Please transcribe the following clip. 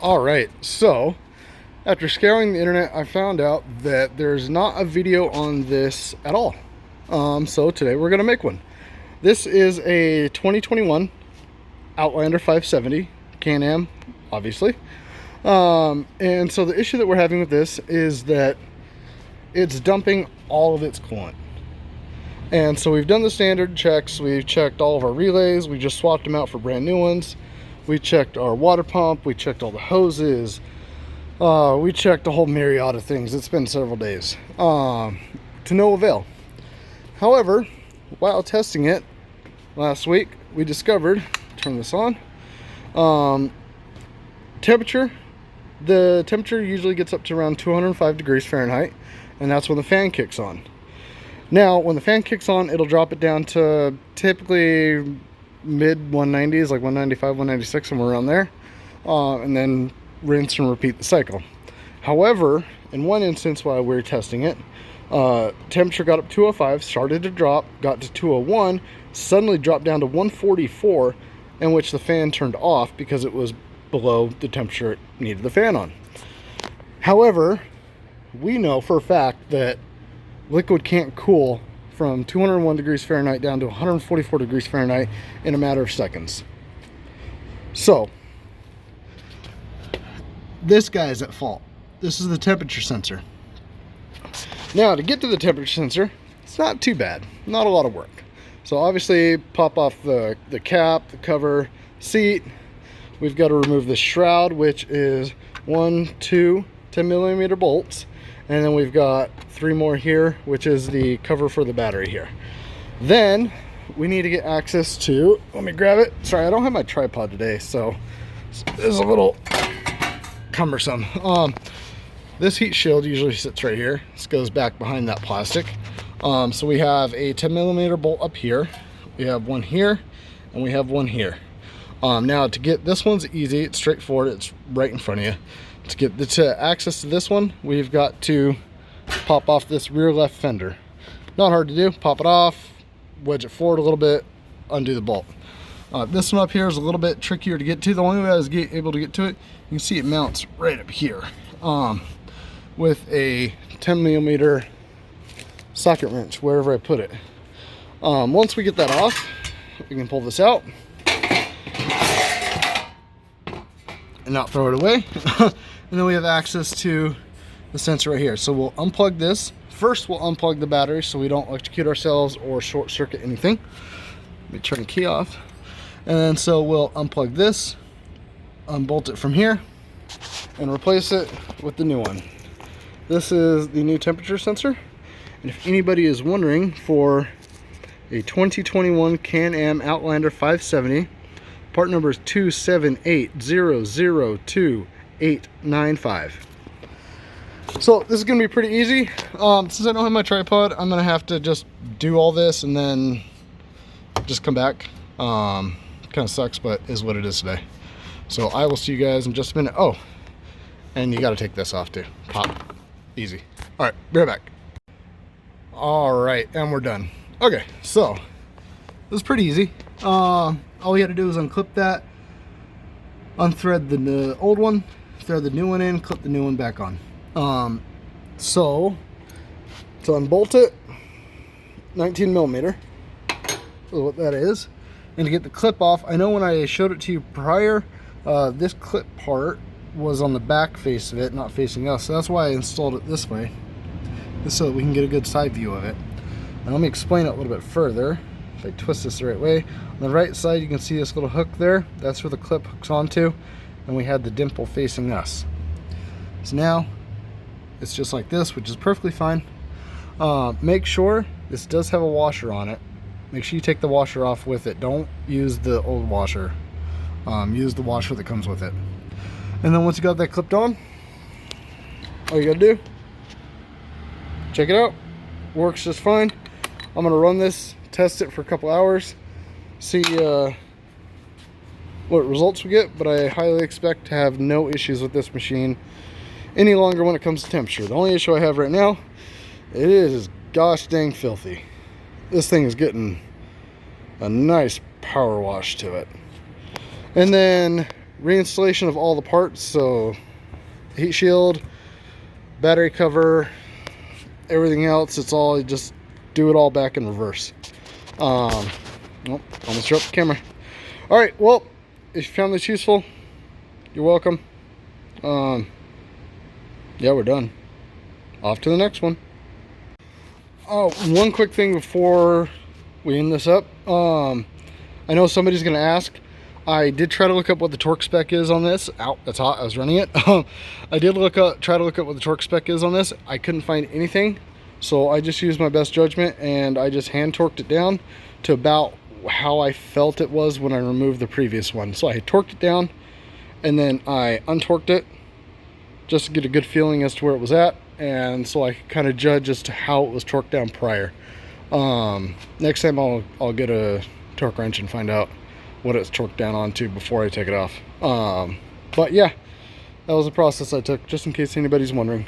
Alright, so after scouring the internet, I found out that there's not a video on this at all. So today we're going to make one. This is a 2021 Outlander 570 Can-Am, obviously. And so the issue that we're having with this is that it's dumping all of its coolant. And so we've done the standard checks. We've checked all of our relays. We just swapped them out for brand new ones. We checked our water pump. We checked all the hoses. We checked a whole myriad of things. It's been several days to no avail. However, while testing it last week, we discovered, turn this on, temperature. The temperature usually gets up to around 205 degrees Fahrenheit, and that's when the fan kicks on. Now, when the fan kicks on, it'll drop it down to typically mid 190s, like 195, 196, somewhere around there, and then rinse and repeat the cycle. However, in one instance while we were testing it, temperature got up to 205, started to drop, got to 201, suddenly dropped down to 144, in which the fan turned off because it was below the temperature it needed the fan on. However, we know for a fact that liquid can't cool from 201 degrees Fahrenheit down to 144 degrees Fahrenheit in a matter of seconds. So, this guy is at fault. This is the temperature sensor. Now, to get to the temperature sensor, it's not too bad. Not a lot of work. So obviously, pop off the cap, the cover, seat. We've got to remove the shroud, which is 2 10mm bolts. And then we've got 3 more here, which is the cover for the battery here. Then we need to get access to, let me grab it. Sorry, I don't have my tripod today, so this is a little cumbersome. This heat shield usually sits right here. This goes back behind that plastic. So we have a 10mm bolt up here. We have one here, and we have one here. Now to get this one's easy. It's straightforward. It's right in front of you. To get access to this one, we've got to pop off this rear left fender. Not hard to do. Pop it off, wedge it forward a little bit, undo the bolt. This one up here is a little bit trickier to get to. The only way I was able to get to it, you can see it mounts right up here with a 10mm socket wrench wherever I put it. Once we get that off, we can pull this out and not throw it away. And then we have access to the sensor right here. So we'll unplug this. First, we'll unplug the battery so we don't electrocute ourselves or short circuit anything. Let me turn the key off. And then so we'll unplug this, unbolt it from here, and replace it with the new one. This is the new temperature sensor. And if anybody is wondering, for a 2021 Can-Am Outlander 570, part number is 278002895. So this is going to be pretty easy. Since I don't have my tripod, I'm going to have to just do all this and then just come back. Kind of sucks, but is what it is today. So I will see you guys in just a minute. Oh, and you got to take this off too. Pop. Easy. All right, be right back. All right, and we're done. Okay, so it was pretty easy. All we had to do was unclip that, unthread the old one, thread the new one in, clip the new one back on. So to unbolt it, 19mm is what that is. And to get the clip off, I know when I showed it to you prior, this clip part was on the back face of it, not facing us. So that's why I installed it this way, just so that we can get a good side view of it. And let me explain it a little bit further. If I twist this the right way, on the right side you can see this little hook there. That's where the clip hooks onto, and we had the dimple facing us. So now it's just like this, which is perfectly fine. Make sure this does have a washer on it. Make sure you take the washer off with it. Don't use the old washer. Use the washer that comes with it. And then once you got that clipped on, all you gotta do, check it out. Works just fine. I'm gonna run this, test it for a couple hours, see what results we get, but I highly expect to have no issues with this machine any longer when it comes to temperature. The only issue I have right now, it is gosh dang filthy. This thing is getting a nice power wash to it. And then reinstallation of all the parts, so heat shield, battery cover, everything else. It's all, just do it all back in reverse. Oh, almost dropped the camera. All right, well, if you found this useful, you're welcome. Yeah, we're done. Off to the next one. Oh, one quick thing before we end this up. I know somebody's gonna ask. I did try to look up what the torque spec is on this. Ow, that's hot, I was running it. I did try to look up what the torque spec is on this. I couldn't find anything. So I just used my best judgment and I just hand torqued it down to about how I felt it was when I removed the previous one. So I torqued it down and then I untorqued it just to get a good feeling as to where it was at, and so I could kind of judge as to how it was torqued down prior. Next time I'll get a torque wrench and find out what it's torqued down onto before I take it off. But yeah, that was the process I took, just in case anybody's wondering.